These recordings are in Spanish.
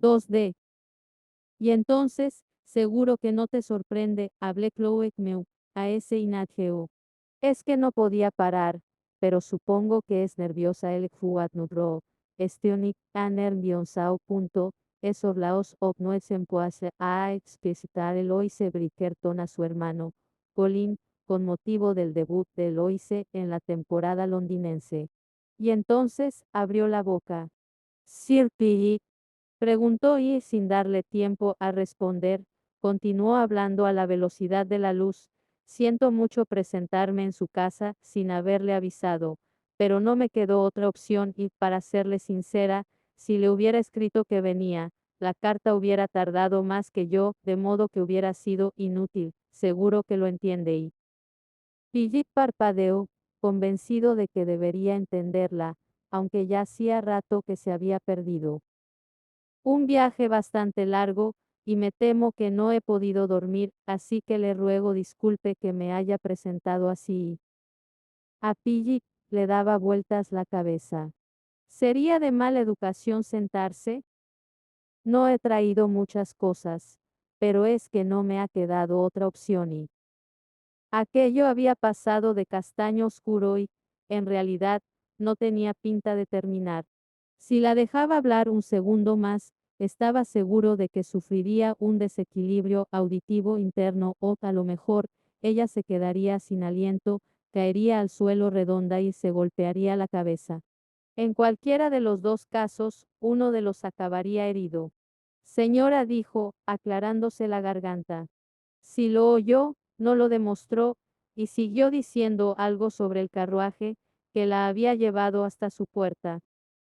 2D. Y entonces, seguro que no te sorprende, hablé Chloe Meu, a ese Inadgeo. Es que no podía parar, pero supongo que es nerviosa el Fuat Nudro, Estionik, a nerviosao. Esos laos no es en poase a explicitar Eloise Bridgerton a su hermano, Colin, con motivo del debut de Eloise en la temporada londinense. Y entonces abrió la boca. Sir Philip, preguntó y sin darle tiempo a responder, continuó hablando a la velocidad de la luz. Siento mucho presentarme en su casa sin haberle avisado, pero no me quedó otra opción y, para serle sincera, si le hubiera escrito que venía, la carta hubiera tardado más que yo, de modo que hubiera sido inútil, seguro que lo entiende y Philip parpadeó, convencido de que debería entenderla, aunque ya hacía rato que se había perdido. Un viaje bastante largo, y me temo que no he podido dormir, así que le ruego disculpe que me haya presentado así. A Piggy le daba vueltas la cabeza. ¿Sería de mala educación sentarse? No he traído muchas cosas, pero es que no me ha quedado otra opción y aquello había pasado de castaño oscuro y, en realidad, no tenía pinta de terminar. Si la dejaba hablar un segundo más, estaba seguro de que sufriría un desequilibrio auditivo interno o, a lo mejor, ella se quedaría sin aliento, caería al suelo redonda y se golpearía la cabeza. En cualquiera de los dos casos, uno de los acabaría herido. Señora, dijo, aclarándose la garganta. Si lo oyó, no lo demostró, y siguió diciendo algo sobre el carruaje, que la había llevado hasta su puerta.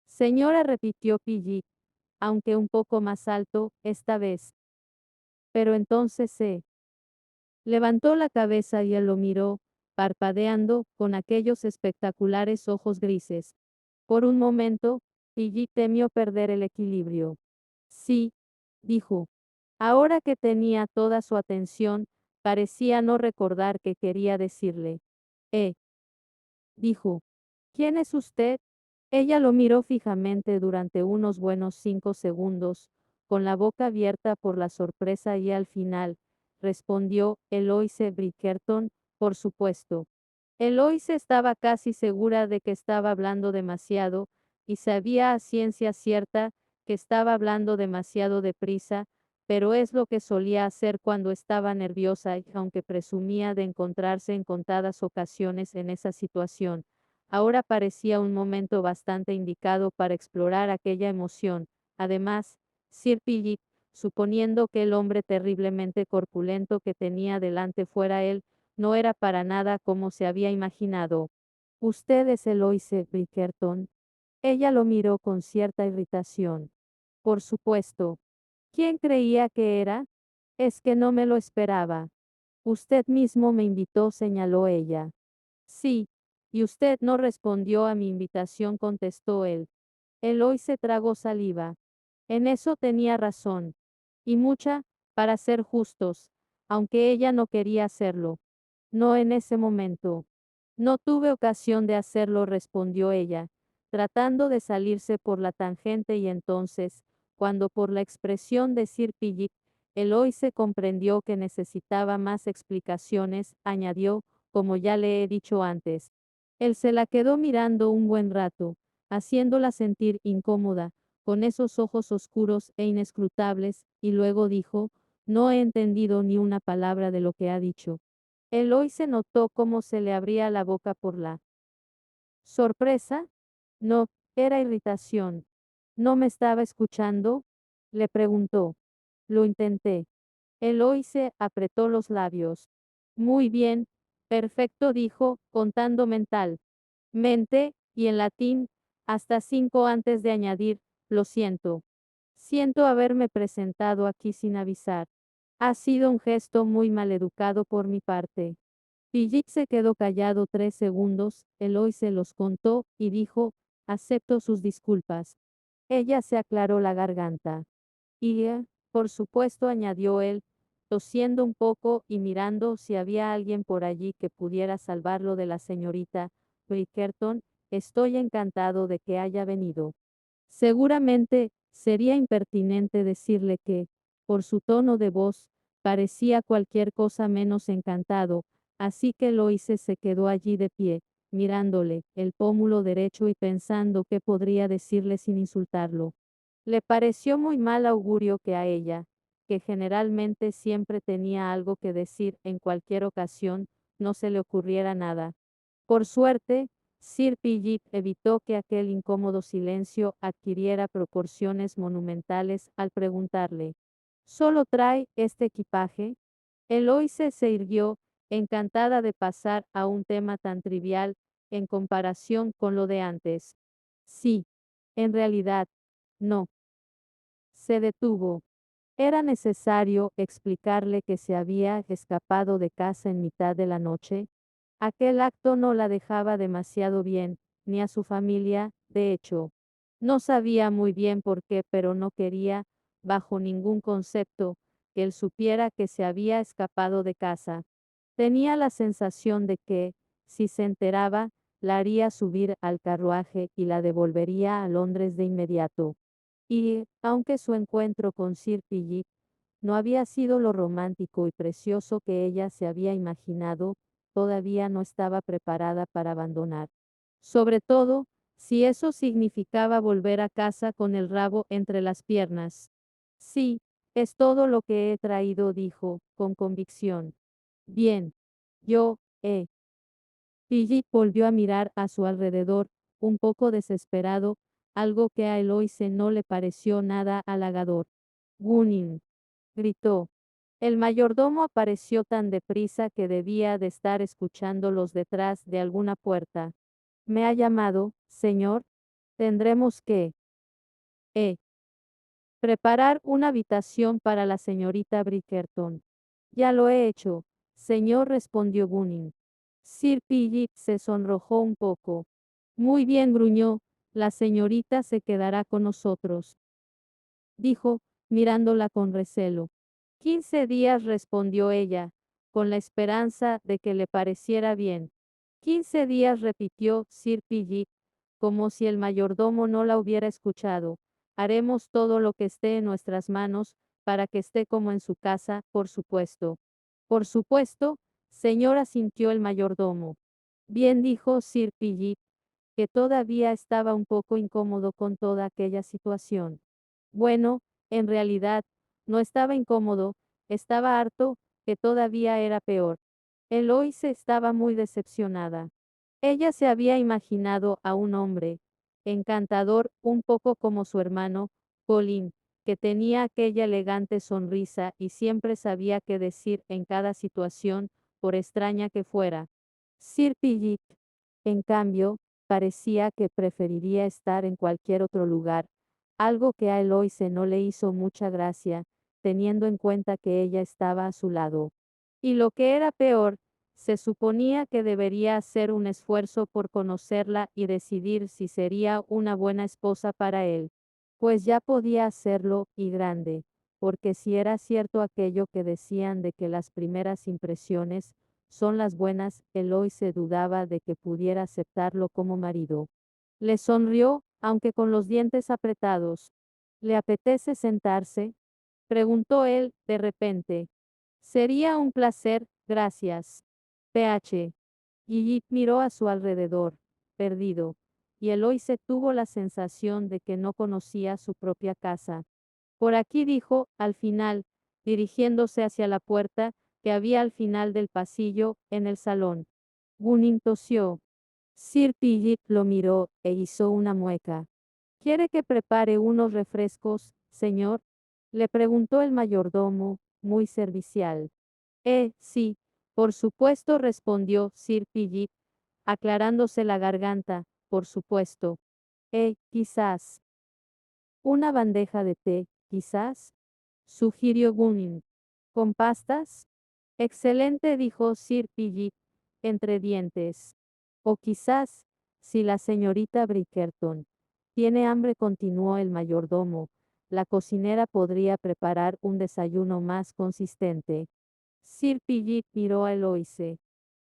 Señora, repitió Piggy, aunque un poco más alto, esta vez. Pero entonces se levantó la cabeza y él lo miró, parpadeando, con aquellos espectaculares ojos grises. Por un momento, Piggy temió perder el equilibrio. Sí, dijo. Ahora que tenía toda su atención, parecía no recordar qué quería decirle. Dijo. ¿Quién es usted? Ella lo miró fijamente durante unos buenos 5 segundos, con la boca abierta por la sorpresa y al final, respondió, Eloise Bridgerton, por supuesto. Eloise estaba casi segura de que estaba hablando demasiado, y sabía a ciencia cierta que estaba hablando demasiado deprisa, pero es lo que solía hacer cuando estaba nerviosa y aunque presumía de encontrarse en contadas ocasiones en esa situación, ahora parecía un momento bastante indicado para explorar aquella emoción. Además, Sir Philip, suponiendo que el hombre terriblemente corpulento que tenía delante fuera él, no era para nada como se había imaginado. ¿Usted es Eloise Bridgerton? Ella lo miró con cierta irritación. Por supuesto. ¿Quién creía que era? Es que no me lo esperaba. Usted mismo me invitó, señaló ella. Sí, y usted no respondió a mi invitación, contestó él. Eloise tragó saliva. En eso tenía razón. Y mucha, para ser justos, aunque ella no quería hacerlo. No en ese momento. No tuve ocasión de hacerlo, respondió ella, tratando de salirse por la tangente, y entonces, cuando por la expresión de Sir Philip, Eloise comprendió que necesitaba más explicaciones, añadió, como ya le he dicho antes. Él se la quedó mirando un buen rato, haciéndola sentir incómoda, con esos ojos oscuros e inescrutables, y luego dijo, no he entendido ni una palabra de lo que ha dicho. Eloise notó cómo se le abría la boca por la sorpresa. No, era irritación. ¿No me estaba escuchando? Le preguntó. Lo intenté. Eloise apretó los labios. Muy bien, perfecto, dijo, contando mentalmente, y en latín, hasta 5 antes de añadir, lo siento. Siento haberme presentado aquí sin avisar. Ha sido un gesto muy maleducado por mi parte. Philip se quedó callado 3 segundos, Eloise los contó, y dijo, acepto sus disculpas. Ella se aclaró la garganta. Y, por supuesto, añadió él, tosiendo un poco y mirando si había alguien por allí que pudiera salvarlo de la señorita Bridgerton, estoy encantado de que haya venido. Seguramente, Sería impertinente decirle que, por su tono de voz, parecía cualquier cosa menos encantado, así que Loise se quedó allí de pie, mirándole el pómulo derecho y pensando qué podría decirle sin insultarlo. Le pareció muy mal augurio que a ella, que generalmente siempre tenía algo que decir en cualquier ocasión, no se le ocurriera nada. Por suerte, Sir Piggy evitó que aquel incómodo silencio adquiriera proporciones monumentales al preguntarle: ¿Solo trae este equipaje? Eloise se irguió, encantada de pasar a un tema tan trivial en comparación con lo de antes. Sí, en realidad, no. Se detuvo. ¿Era necesario explicarle que se había escapado de casa en mitad de la noche? Aquel acto no la dejaba demasiado bien, ni a su familia, de hecho. No sabía muy bien por qué, pero no quería, bajo ningún concepto, que él supiera que se había escapado de casa. Tenía la sensación de que, si se enteraba, la haría subir al carruaje y la devolvería a Londres de inmediato. Y, aunque su encuentro con Sir Philip no había sido lo romántico y precioso que ella se había imaginado, todavía no estaba preparada para abandonar. Sobre todo, si eso significaba volver a casa con el rabo entre las piernas. Sí, es todo lo que he traído, dijo, con convicción. Bien. Yo, Philip volvió a mirar a su alrededor, un poco desesperado, algo que a Eloise no le pareció nada halagador. Gunning, gritó. El mayordomo apareció tan deprisa que debía de estar escuchándolos detrás de alguna puerta. ¿Me ha llamado, señor? Tendremos que, eh, preparar una habitación para la señorita Bridgerton. Ya lo he hecho, señor, respondió Gunning. Sir Philip se sonrojó un poco. Muy bien, gruñó, la señorita se quedará con nosotros, dijo, mirándola con recelo. 15 días, respondió ella, con la esperanza de que le pareciera bien. 15 días, repitió Sir Philip, como si el mayordomo no la hubiera escuchado. Haremos todo lo que esté en nuestras manos, para que esté como en su casa, por supuesto. Por supuesto, señora, sintió el mayordomo. Bien, dijo Sir Philip, que todavía estaba un poco incómodo con toda aquella situación. Bueno, en realidad, no estaba incómodo, estaba harto, que todavía era peor. Eloise estaba muy decepcionada. Ella se había imaginado a un hombre, encantador, un poco como su hermano, Colin, que tenía aquella elegante sonrisa y siempre sabía qué decir en cada situación, por extraña que fuera. Sir Philip, en cambio, parecía que preferiría estar en cualquier otro lugar, algo que a Eloise no le hizo mucha gracia, teniendo en cuenta que ella estaba a su lado. Y lo que era peor, se suponía que debería hacer un esfuerzo por conocerla y decidir si sería una buena esposa para él. Pues ya podía hacerlo, y grande, porque si era cierto aquello que decían de que las primeras impresiones son las buenas, Eloise dudaba de que pudiera aceptarlo como marido. Le sonrió, aunque con los dientes apretados. ¿Le apetece sentarse? Preguntó él, de repente. Sería un placer, gracias. PH. Gigi miró a su alrededor, perdido, y Eloise tuvo la sensación de que no conocía su propia casa. Por aquí, dijo, al final, dirigiéndose hacia la puerta, que había al final del pasillo, en el salón. Gunning tosió. Sir Philip lo miró, e hizo una mueca. ¿Quiere que prepare unos refrescos, señor? Le preguntó el mayordomo, muy servicial. Sí, por supuesto, respondió Sir Philip, aclarándose la garganta, por supuesto. Quizás. Una bandeja de té, quizás, sugirió Gunning. ¿Con pastas? Excelente, dijo Sir Philip, entre dientes. O quizás, si la señorita Bridgerton tiene hambre, continuó el mayordomo, la cocinera podría preparar un desayuno más consistente. Sir Philip miró a Eloise.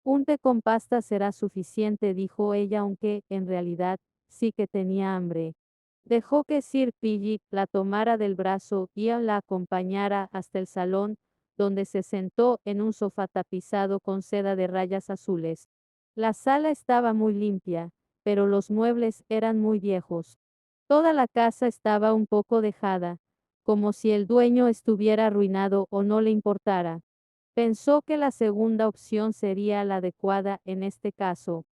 Un té con pasta será suficiente, dijo ella, aunque, en realidad, sí que tenía hambre. Dejó que Sir Philip la tomara del brazo y la acompañara hasta el salón, donde se sentó en un sofá tapizado con seda de rayas azules. La sala estaba muy limpia, pero los muebles eran muy viejos. Toda la casa estaba un poco dejada, como si el dueño estuviera arruinado o no le importara. Pensó que la segunda opción sería la adecuada en este caso.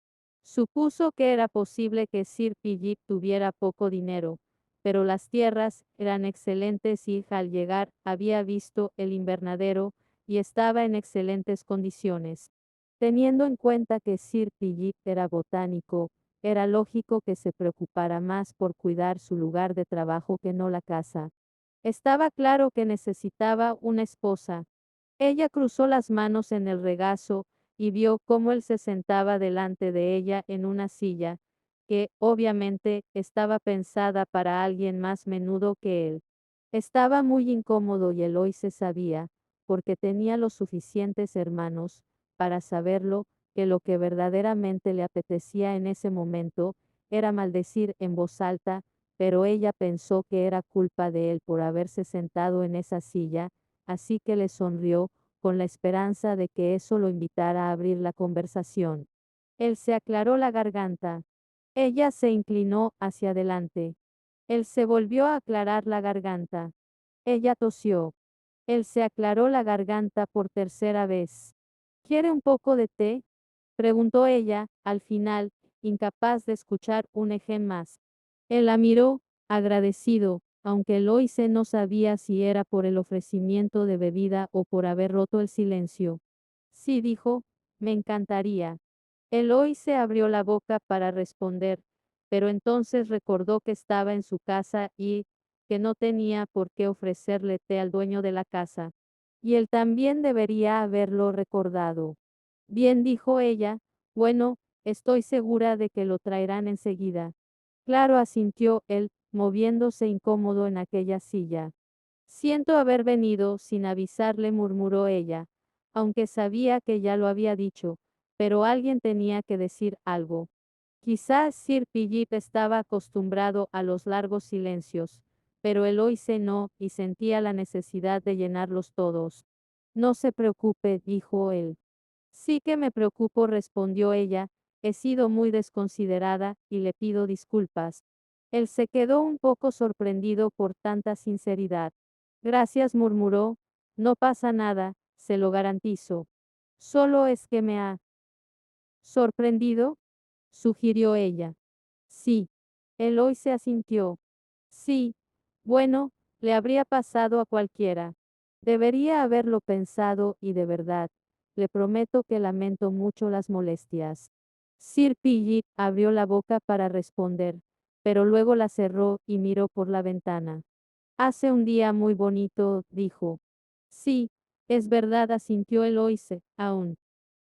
Supuso que era posible que Sir Philip tuviera poco dinero, pero las tierras eran excelentes y al llegar había visto el invernadero y estaba en excelentes condiciones. Teniendo en cuenta que Sir Philip era botánico, era lógico que se preocupara más por cuidar su lugar de trabajo que no la casa. Estaba claro que necesitaba una esposa. Ella cruzó las manos en el regazo y vio cómo él se sentaba delante de ella en una silla, que, obviamente, estaba pensada para alguien más menudo que él. Estaba muy incómodo y Eloise sabía, porque tenía los suficientes hermanos, para saberlo, que lo que verdaderamente le apetecía en ese momento, era maldecir en voz alta, pero ella pensó que era culpa de él por haberse sentado en esa silla, así que le sonrió, con la esperanza de que eso lo invitara a abrir la conversación. Él se aclaró la garganta. Ella se inclinó hacia adelante. Él se volvió a aclarar la garganta. Ella tosió. Él se aclaró la garganta por tercera vez. ¿Quiere un poco de té? Preguntó ella, al final, incapaz de escuchar un ejem más. Él la miró, agradecido, aunque Loise no sabía si era por el ofrecimiento de bebida o por haber roto el silencio. Sí, dijo, me encantaría. Eloise abrió la boca para responder, pero entonces recordó que estaba en su casa y que no tenía por qué ofrecerle té al dueño de la casa. Y él también debería haberlo recordado. Bien, dijo ella, bueno, estoy segura de que lo traerán enseguida. Claro, asintió él, moviéndose incómodo en aquella silla. Siento haber venido sin avisarle, murmuró ella, aunque sabía que ya lo había dicho, pero alguien tenía que decir algo. Quizás Sir Philip estaba acostumbrado a los largos silencios, pero Eloise no, y sentía la necesidad de llenarlos todos. No se preocupe, dijo él. Sí que me preocupo, respondió ella, he sido muy desconsiderada, y le pido disculpas. Él se quedó un poco sorprendido por tanta sinceridad. Gracias, murmuró, no pasa nada, se lo garantizo. Solo es que me ha sorprendido, sugirió ella. Sí. Eloy se asintió. Sí. Bueno, le habría pasado a cualquiera. Debería haberlo pensado y de verdad. Le prometo que lamento mucho las molestias. Sir Philip abrió la boca para responder, pero luego la cerró y miró por la ventana. Hace un día muy bonito, dijo. Sí, es verdad, asintió Eloise, aún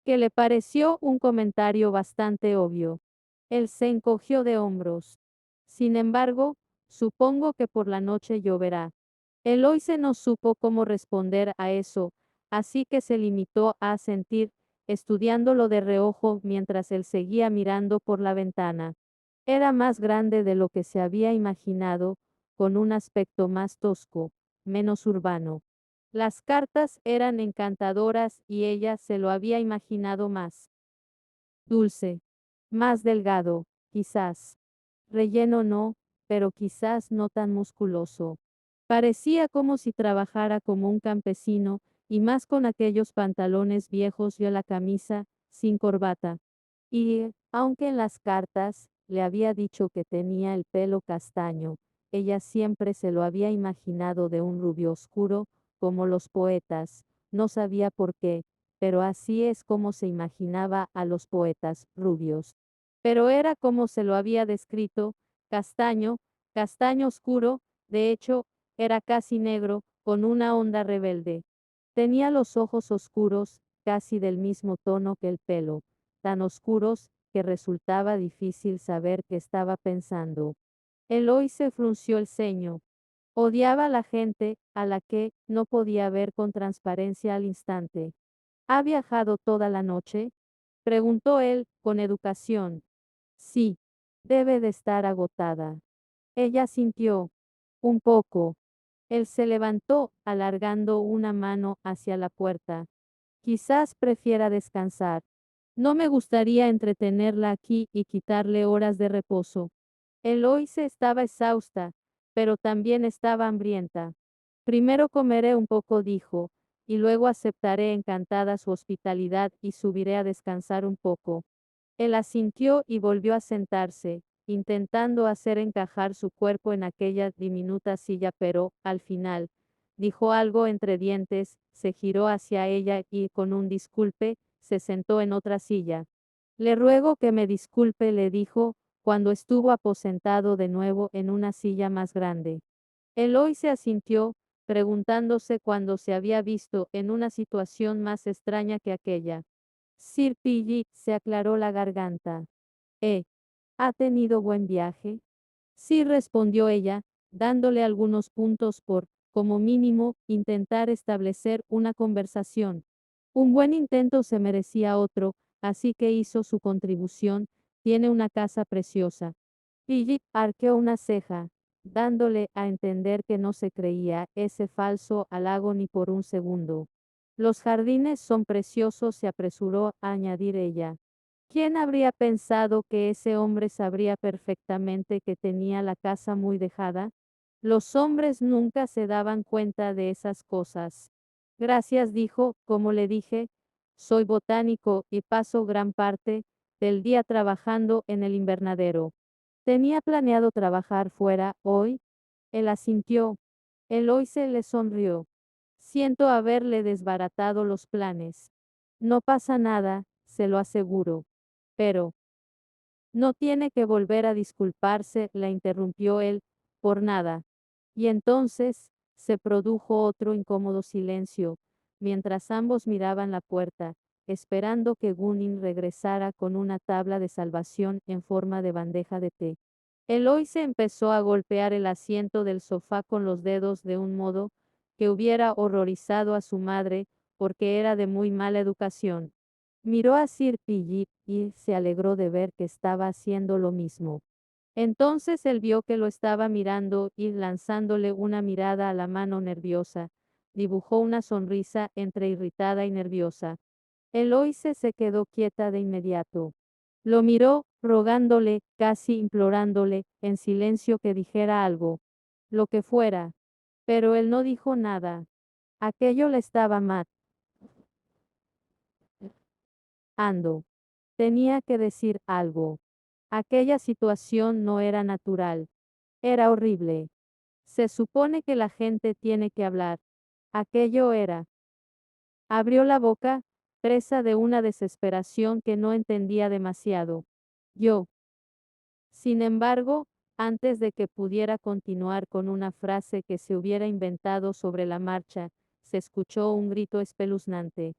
que le pareció un comentario bastante obvio. Él se encogió de hombros. Sin embargo, supongo que por la noche lloverá. Eloise no supo cómo responder a eso, así que se limitó a asentir, estudiándolo de reojo mientras él seguía mirando por la ventana. Era más grande de lo que se había imaginado, con un aspecto más tosco, menos urbano. Las cartas eran encantadoras y ella se lo había imaginado más dulce, más delgado, quizás. Relleno no, pero quizás no tan musculoso. Parecía como si trabajara como un campesino, y más con aquellos pantalones viejos y la camisa, sin corbata. Y, aunque en las cartas, le había dicho que tenía el pelo castaño, ella siempre se lo había imaginado de un rubio oscuro, como los poetas, no sabía por qué, pero así es como se imaginaba a los poetas, rubios. Pero era como se lo había descrito, castaño, castaño oscuro, de hecho, era casi negro, con una onda rebelde. Tenía los ojos oscuros, casi del mismo tono que el pelo, tan oscuros, que resultaba difícil saber qué estaba pensando. Eloy se frunció el ceño. Odiaba a la gente, a la que no podía ver con transparencia al instante. ¿Ha viajado toda la noche? Preguntó él, con educación. Sí, debe de estar agotada. Ella sintió. Un poco. Él se levantó, alargando una mano hacia la puerta. Quizás prefiera descansar. No me gustaría entretenerla aquí y quitarle horas de reposo. Eloise estaba exhausta, pero también estaba hambrienta. Primero comeré un poco, dijo, y luego aceptaré encantada su hospitalidad y subiré a descansar un poco. Él asintió y volvió a sentarse, intentando hacer encajar su cuerpo en aquella diminuta silla, pero, al final, dijo algo entre dientes, se giró hacia ella y, con un disculpe, se sentó en otra silla. Le ruego que me disculpe, le dijo, cuando estuvo aposentado de nuevo en una silla más grande. Eloy se asintió, preguntándose cuándo se había visto en una situación más extraña que aquella. Sir Piggy se aclaró la garganta. ¿Ha tenido buen viaje? Sí, respondió ella, dándole algunos puntos por, como mínimo, intentar establecer una conversación. Un buen intento se merecía otro, así que hizo su contribución. Tiene una casa preciosa. Philip arqueó una ceja, dándole a entender que no se creía ese falso halago ni por un segundo. Los jardines son preciosos, se apresuró a añadir ella. ¿Quién habría pensado que ese hombre sabría perfectamente que tenía la casa muy dejada? Los hombres nunca se daban cuenta de esas cosas. Gracias, dijo, como le dije, soy botánico y paso gran parte del día trabajando en el invernadero. ¿Tenía planeado trabajar fuera hoy? Él asintió. Eloise le sonrió. Siento haberle desbaratado los planes. No pasa nada, se lo aseguro. Pero, no tiene que volver a disculparse, la interrumpió él, por nada. Y entonces, se produjo otro incómodo silencio, mientras ambos miraban la puerta, esperando que Gunning regresara con una tabla de salvación en forma de bandeja de té. Eloise empezó a golpear el asiento del sofá con los dedos de un modo que hubiera horrorizado a su madre, porque era de muy mala educación. Miró a Sir Philip y se alegró de ver que estaba haciendo lo mismo. Entonces él vio que lo estaba mirando y, lanzándole una mirada a la mano nerviosa, dibujó una sonrisa entre irritada y nerviosa. Eloise se quedó quieta de inmediato. Lo miró, rogándole, casi implorándole, en silencio, que dijera algo. Lo que fuera. Pero él no dijo nada. Aquello le estaba matando. Tenía que decir algo. Aquella situación no era natural. Era horrible. Se supone que la gente tiene que hablar. Aquello era. Abrió la boca, presa de una desesperación que no entendía demasiado. Yo. Sin embargo, antes de que pudiera continuar con una frase que se hubiera inventado sobre la marcha, se escuchó un grito espeluznante.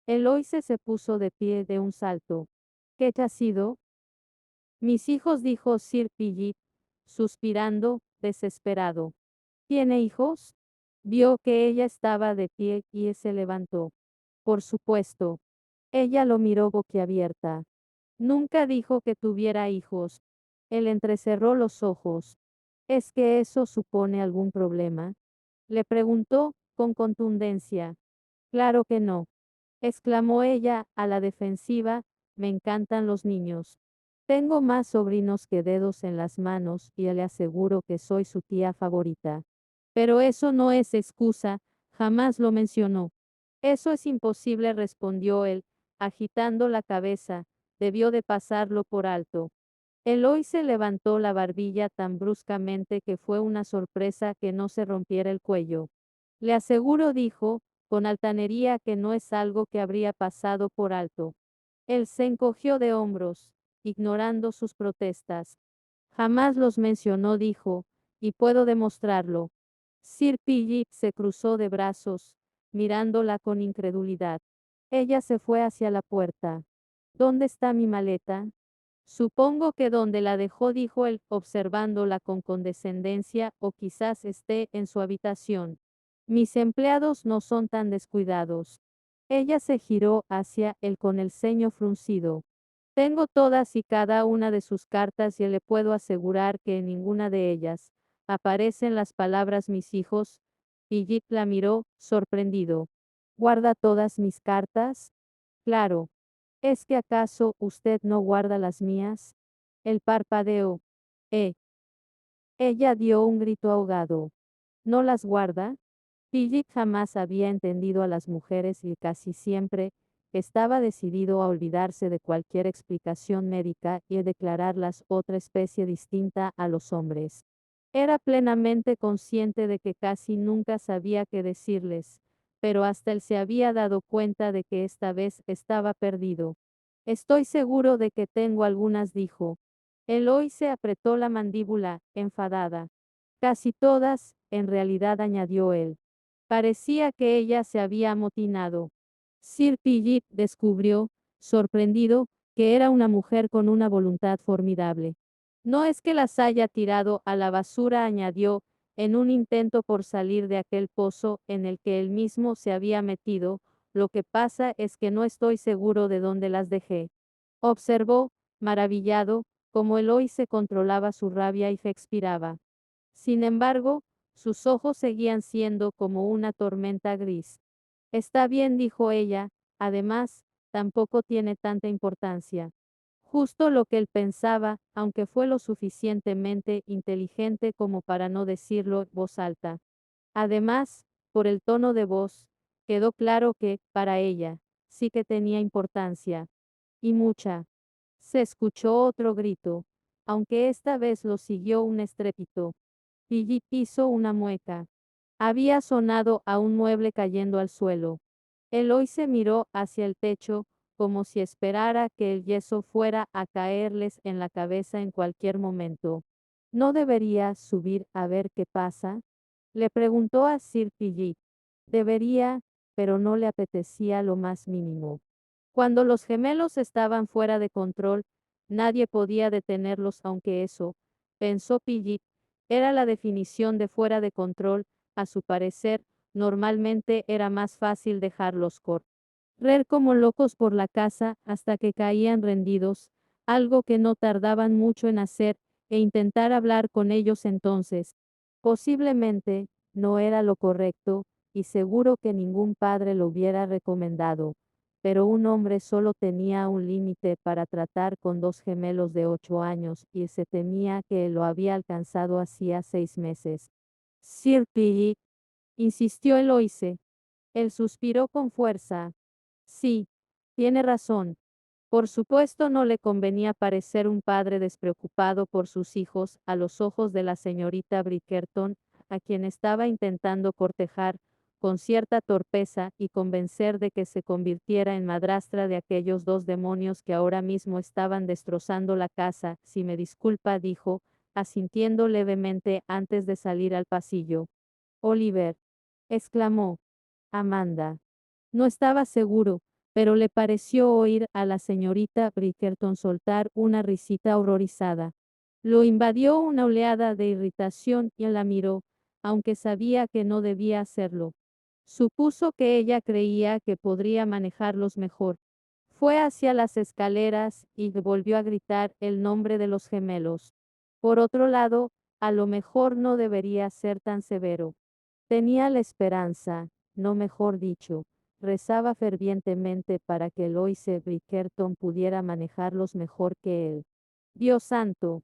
Eloise se puso de pie de un salto. ¿Qué ha sido? Mis hijos, dijo Sir Philip, suspirando, desesperado. ¿Tiene hijos? Vio que ella estaba de pie y se levantó. Por supuesto. Ella lo miró boquiabierta. Nunca dijo que tuviera hijos. Él entrecerró los ojos. ¿Es que eso supone algún problema? Le preguntó, con contundencia. Claro que no. Exclamó ella, a la defensiva, me encantan los niños. Tengo más sobrinos que dedos en las manos y le aseguro que soy su tía favorita. Pero eso no es excusa, jamás lo mencionó. Eso es imposible, respondió él, agitando la cabeza, debió de pasarlo por alto. Eloise levantó la barbilla tan bruscamente que fue una sorpresa que no se rompiera el cuello. Le aseguro, dijo, con altanería, que no es algo que habría pasado por alto. Él se encogió de hombros, ignorando sus protestas. Jamás los mencionó, dijo, y puedo demostrarlo. Sir Philip se cruzó de brazos, mirándola con incredulidad. Ella se fue hacia la puerta. ¿Dónde está mi maleta? Supongo que donde la dejó, dijo él, observándola con condescendencia, o quizás esté en su habitación. Mis empleados no son tan descuidados. Ella se giró hacia él con el ceño fruncido. Tengo todas y cada una de sus cartas y le puedo asegurar que en ninguna de ellas aparecen las palabras mis hijos. Y Jip la miró, sorprendido. ¿Guarda todas mis cartas? Claro. ¿Es que acaso usted no guarda las mías? El parpadeo. Eh. Ella dio un grito ahogado. ¿No las guarda? Philip jamás había entendido a las mujeres y casi siempre estaba decidido a olvidarse de cualquier explicación médica y a declararlas otra especie distinta a los hombres. Era plenamente consciente de que casi nunca sabía qué decirles, pero hasta él se había dado cuenta de que esta vez estaba perdido. Estoy seguro de que tengo algunas, dijo. Eloy se apretó la mandíbula, enfadada. Casi todas, en realidad, añadió él. Parecía que ella se había amotinado. Sir Philip descubrió, sorprendido, que era una mujer con una voluntad formidable. No es que las haya tirado a la basura, añadió, en un intento por salir de aquel pozo en el que él mismo se había metido, lo que pasa es que no estoy seguro de dónde las dejé. Observó, maravillado, cómo Eloy se controlaba su rabia y se expiraba. Sin embargo, sus ojos seguían siendo como una tormenta gris. Está bien, dijo ella, además, tampoco tiene tanta importancia. Justo lo que él pensaba, aunque fue lo suficientemente inteligente como para no decirlo en voz alta. Además, por el tono de voz, quedó claro que, para ella, sí que tenía importancia. Y mucha. Se escuchó otro grito, aunque esta vez lo siguió un estrépito. Gigi hizo una mueca. Había sonado a un mueble cayendo al suelo. Eloy se miró hacia el techo, como si esperara que el yeso fuera a caerles en la cabeza en cualquier momento. ¿No debería subir a ver qué pasa? Le preguntó a Sir Philip. Debería, pero no le apetecía lo más mínimo. Cuando los gemelos estaban fuera de control, nadie podía detenerlos, aunque eso, pensó Philip, era la definición de fuera de control. A su parecer, normalmente era más fácil dejarlos correr como locos por la casa hasta que caían rendidos, algo que no tardaban mucho en hacer, e intentar hablar con ellos entonces. Posiblemente, no era lo correcto, y seguro que ningún padre lo hubiera recomendado, pero un hombre solo tenía un límite para tratar con dos gemelos de 8 años, y se temía que él lo había alcanzado hacía 6 meses. Sir Philip, insistió Eloise. Él suspiró con fuerza. Sí, tiene razón. Por supuesto no le convenía parecer un padre despreocupado por sus hijos a los ojos de la señorita Bridgerton, a quien estaba intentando cortejar con cierta torpeza y convencer de que se convirtiera en madrastra de aquellos dos demonios que ahora mismo estaban destrozando la casa. Si me disculpa, dijo, asintiendo levemente antes de salir al pasillo. Oliver, exclamó. Amanda. No estaba seguro, pero le pareció oír a la señorita Bridgerton soltar una risita horrorizada. Lo invadió una oleada de irritación y la miró, aunque sabía que no debía hacerlo. Supuso que ella creía que podría manejarlos mejor. Fue hacia las escaleras y volvió a gritar el nombre de los gemelos. Por otro lado, a lo mejor no debería ser tan severo. Tenía la esperanza, no mejor dicho, rezaba fervientemente para que Loise Bridgerton pudiera manejarlos mejor que él. Dios santo,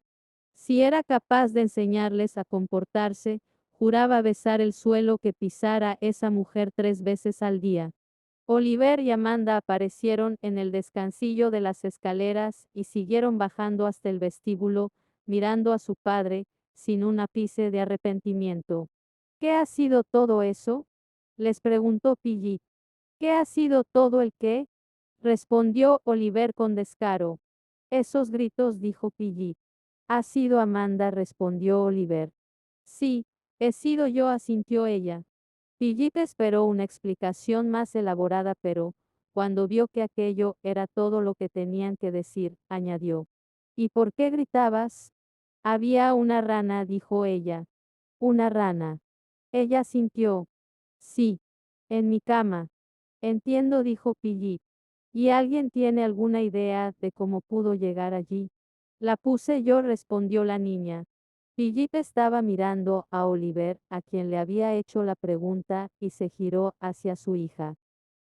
si era capaz de enseñarles a comportarse, juraba besar el suelo que pisara esa mujer 3 veces al día. Oliver y Amanda aparecieron en el descansillo de las escaleras y siguieron bajando hasta el vestíbulo, mirando a su padre, sin un ápice de arrepentimiento. ¿Qué ha sido todo eso? Les preguntó Philip. ¿Qué ha sido todo el qué? Respondió Oliver con descaro. Esos gritos, dijo Philip. Ha sido Amanda, respondió Oliver. Sí, he sido yo, asintió ella. Philip esperó una explicación más elaborada, pero, cuando vio que aquello era todo lo que tenían que decir, añadió. ¿Y por qué gritabas? Había una rana, dijo ella. Una rana. Ella sintió. Sí. En mi cama. Entiendo, dijo Philip. ¿Y alguien tiene alguna idea de cómo pudo llegar allí? La puse yo, respondió la niña. Philip estaba mirando a Oliver, a quien le había hecho la pregunta, y se giró hacia su hija.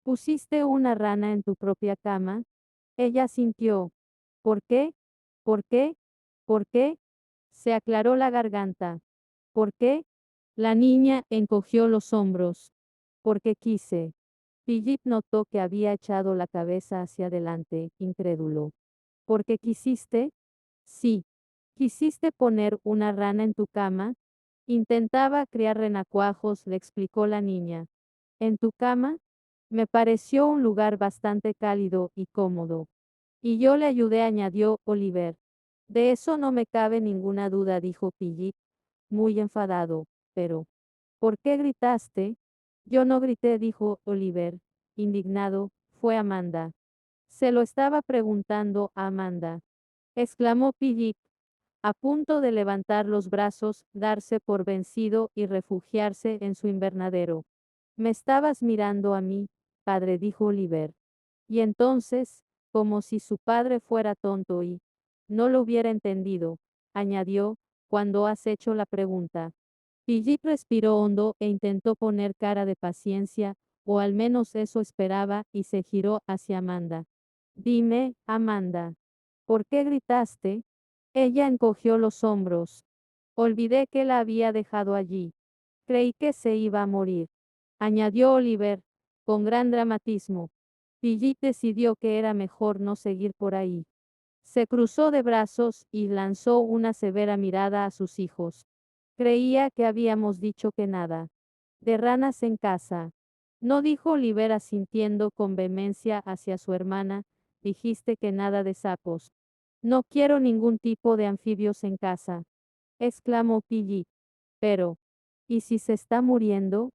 ¿Pusiste una rana en tu propia cama? Ella sintió. ¿Por qué? ¿Por qué? ¿Por qué? Se aclaró la garganta. ¿Por qué? La niña encogió los hombros. Porque quise. Philip notó que había echado la cabeza hacia adelante, incrédulo. ¿Por qué quisiste? Sí. ¿Quisiste poner una rana en tu cama? Intentaba criar renacuajos, le explicó la niña. ¿En tu cama? Me pareció un lugar bastante cálido y cómodo. Y yo le ayudé, añadió Oliver. De eso no me cabe ninguna duda, dijo Philip, muy enfadado. Pero, ¿por qué gritaste? Yo no grité, dijo Oliver, indignado, fue Amanda. Se lo estaba preguntando a Amanda. Exclamó Philip, a punto de levantar los brazos, darse por vencido y refugiarse en su invernadero. Me estabas mirando a mí, padre, dijo Oliver. Y entonces, como si su padre fuera tonto y no lo hubiera entendido, añadió, cuando has hecho la pregunta. Philip respiró hondo e intentó poner cara de paciencia, o al menos eso esperaba, y se giró hacia Amanda. Dime, Amanda, ¿por qué gritaste? Ella encogió los hombros. Olvidé que la había dejado allí. Creí que se iba a morir. Añadió Oliver, con gran dramatismo. Philip decidió que era mejor no seguir por ahí. Se cruzó de brazos y lanzó una severa mirada a sus hijos. Creía que habíamos dicho que nada. De ranas en casa. No, dijo Oliver asintiendo con vehemencia hacia su hermana, dijiste que nada de sapos. No quiero ningún tipo de anfibios en casa, exclamó Philip. Pero, ¿y si se está muriendo?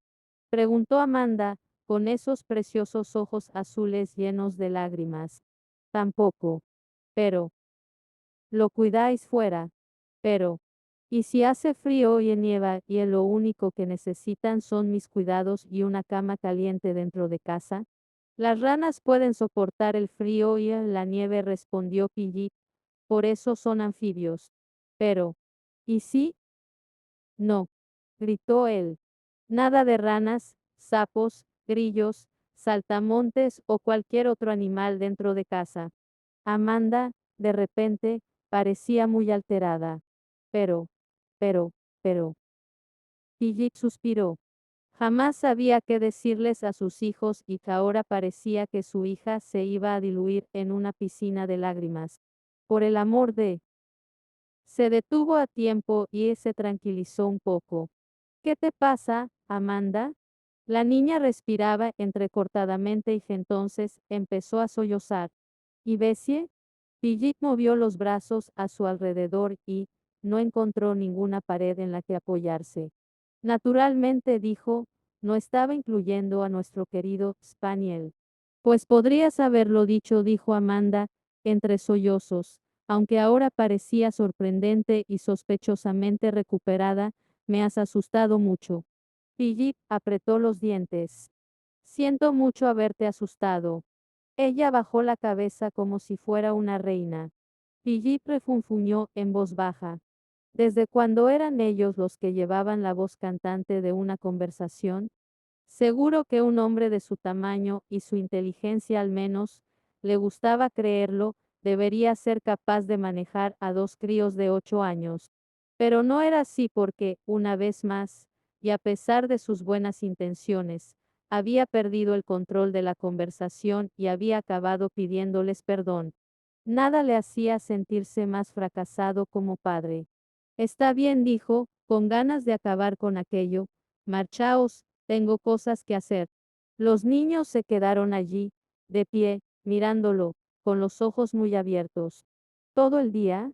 Preguntó Amanda, con esos preciosos ojos azules llenos de lágrimas. Tampoco. Pero, lo cuidáis fuera. Pero, ¿y si hace frío y nieva y lo único que necesitan son mis cuidados y una cama caliente dentro de casa? Las ranas pueden soportar el frío y la nieve, respondió Philip, por eso son anfibios. Pero, ¿y si? No, gritó él. Nada de ranas, sapos, grillos, saltamontes o cualquier otro animal dentro de casa. Amanda, de repente, parecía muy alterada. Pero, pero, pero. Philip suspiró. Jamás sabía qué decirles a sus hijos y que ahora parecía que su hija se iba a diluir en una piscina de lágrimas. Por el amor de... Se detuvo a tiempo y se tranquilizó un poco. ¿Qué te pasa, Amanda? La niña respiraba entrecortadamente y entonces empezó a sollozar. ¿Y Bessie? Philip movió los brazos a su alrededor y no encontró ninguna pared en la que apoyarse. Naturalmente, dijo, no estaba incluyendo a nuestro querido Spaniel. Pues podrías haberlo dicho, dijo Amanda, entre sollozos, aunque ahora parecía sorprendente y sospechosamente recuperada, me has asustado mucho. Philip apretó los dientes. Siento mucho haberte asustado. Ella bajó la cabeza como si fuera una reina. Philip refunfuñó en voz baja. ¿Desde cuándo eran ellos los que llevaban la voz cantante de una conversación? Seguro que un hombre de su tamaño y su inteligencia al menos, le gustaba creerlo, debería ser capaz de manejar a dos críos de 8 años. Pero no era así porque, una vez más, y a pesar de sus buenas intenciones, había perdido el control de la conversación y había acabado pidiéndoles perdón. Nada le hacía sentirse más fracasado como padre. Está bien, dijo, con ganas de acabar con aquello, marchaos, tengo cosas que hacer. Los niños se quedaron allí, de pie, mirándolo, con los ojos muy abiertos. ¿Todo el día?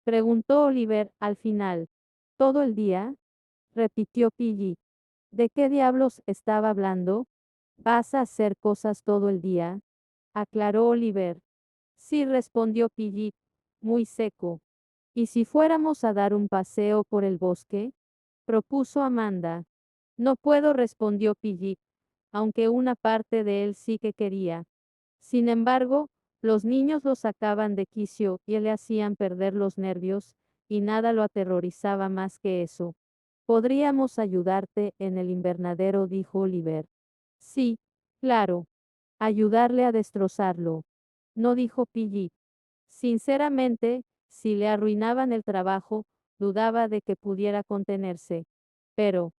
Preguntó Oliver al final. ¿Todo el día? Repitió Piggy. ¿De qué diablos estaba hablando? ¿Vas a hacer cosas todo el día? Aclaró Oliver. Sí, respondió Piggy, muy seco. ¿Y si fuéramos a dar un paseo por el bosque? Propuso Amanda. No puedo, respondió Piggy, aunque una parte de él sí que quería. Sin embargo, los niños lo sacaban de quicio y le hacían perder los nervios, y nada lo aterrorizaba más que eso. Podríamos ayudarte en el invernadero, dijo Oliver. Sí, claro. Ayudarle a destrozarlo. No, dijo Piggy. Sinceramente, si le arruinaban el trabajo, dudaba de que pudiera contenerse. Pero,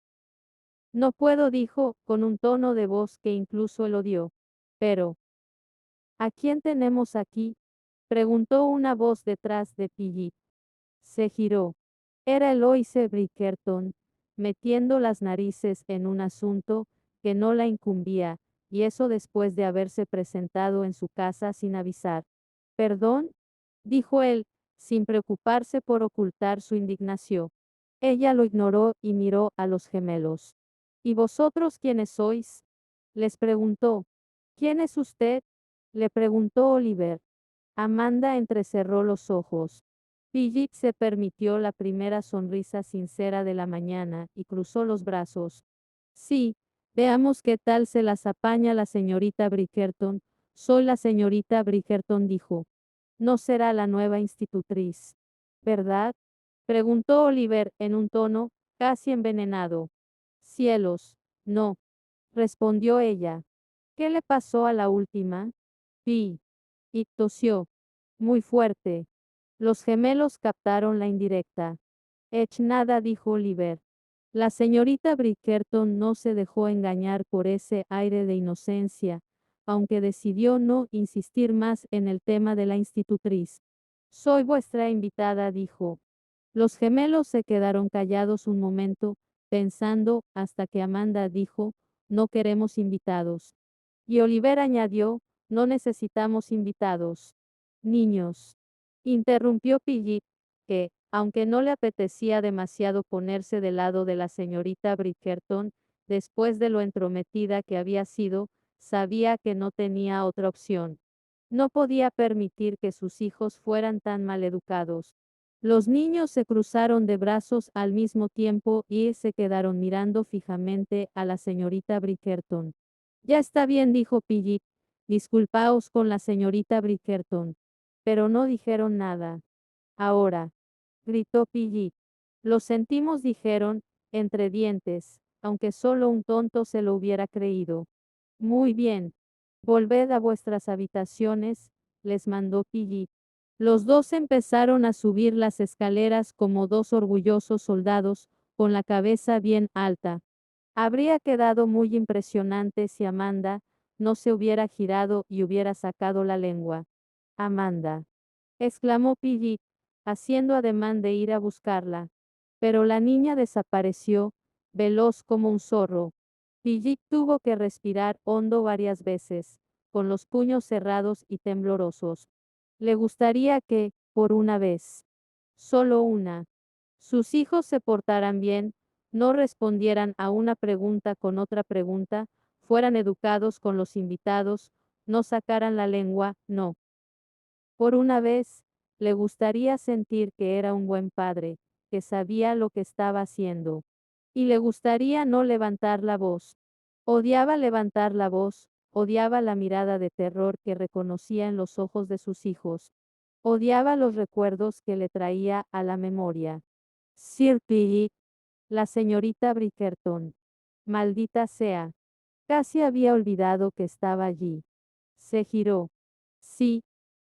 no puedo, dijo, con un tono de voz que incluso él odió. Pero, ¿a quién tenemos aquí? Preguntó una voz detrás de Piggy. Se giró. Era Eloise Bridgerton, metiendo las narices en un asunto que no la incumbía, y eso después de haberse presentado en su casa sin avisar. ¿Perdón? Dijo él, sin preocuparse por ocultar su indignación. Ella lo ignoró y miró a los gemelos. ¿Y vosotros quiénes sois? Les preguntó. ¿Quién es usted? Le preguntó Oliver. Amanda entrecerró los ojos. Piggy se permitió la primera sonrisa sincera de la mañana y cruzó los brazos. Sí, veamos qué tal se las apaña la señorita Bridgerton. Soy la señorita Bridgerton, dijo. No será la nueva institutriz, ¿verdad? Preguntó Oliver en un tono casi envenenado. Cielos, no, respondió ella. ¿Qué le pasó a la última? Pi. Y tosió. Muy fuerte. Los gemelos captaron la indirecta. Nada, dijo Oliver. La señorita Bridgerton no se dejó engañar por ese aire de inocencia, aunque decidió no insistir más en el tema de la institutriz. Soy vuestra invitada, dijo. Los gemelos se quedaron callados un momento, pensando, hasta que Amanda dijo, no queremos invitados. Y Oliver añadió, no necesitamos invitados. Niños. Interrumpió Piggy, que, aunque no le apetecía demasiado ponerse del lado de la señorita Bridgerton, después de lo entrometida que había sido, sabía que no tenía otra opción. No podía permitir que sus hijos fueran tan maleducados. Los niños se cruzaron de brazos al mismo tiempo y se quedaron mirando fijamente a la señorita Bridgerton. Ya está bien, dijo Piggy. Disculpaos con la señorita Bridgerton. Pero no dijeron nada. Ahora, gritó Piggy. Lo sentimos, dijeron, entre dientes, aunque solo un tonto se lo hubiera creído. Muy bien. Volved a vuestras habitaciones, les mandó Piggy. Los dos empezaron a subir las escaleras como dos orgullosos soldados, con la cabeza bien alta. Habría quedado muy impresionante si Amanda no se hubiera girado y hubiera sacado la lengua. Amanda, exclamó Piggy, haciendo ademán de ir a buscarla. Pero la niña desapareció, veloz como un zorro. Piggy tuvo que respirar hondo varias veces, con los puños cerrados y temblorosos. Le gustaría que, por una vez, solo una, sus hijos se portaran bien, no respondieran a una pregunta con otra pregunta, fueran educados con los invitados, no sacaran la lengua, no. Por una vez, le gustaría sentir que era un buen padre, que sabía lo que estaba haciendo. Y le gustaría no levantar la voz. Odiaba levantar la voz, odiaba la mirada de terror que reconocía en los ojos de sus hijos. Odiaba los recuerdos que le traía a la memoria. Sir Philip, la señorita Bridgerton. Maldita sea. Casi había olvidado que estaba allí. Se giró. Sí,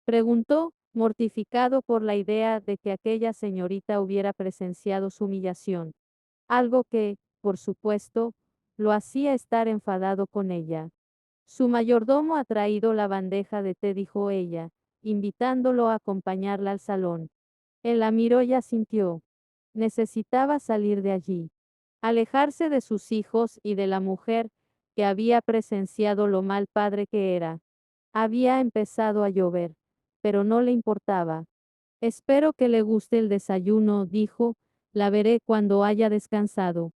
preguntó, mortificado por la idea de que aquella señorita hubiera presenciado su humillación. Algo que, por supuesto, lo hacía estar enfadado con ella. Su mayordomo ha traído la bandeja de té, dijo ella, invitándolo a acompañarla al salón. Él la miró y asintió. Necesitaba salir de allí. Alejarse de sus hijos y de la mujer que había presenciado lo mal padre que era. Había empezado a llover, pero no le importaba. Espero que le guste el desayuno, dijo, la veré cuando haya descansado.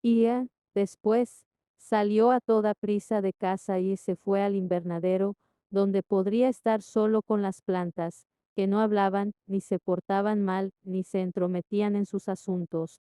Y después, salió a toda prisa de casa y se fue al invernadero, donde podría estar solo con las plantas, que no hablaban, ni se portaban mal, ni se entrometían en sus asuntos.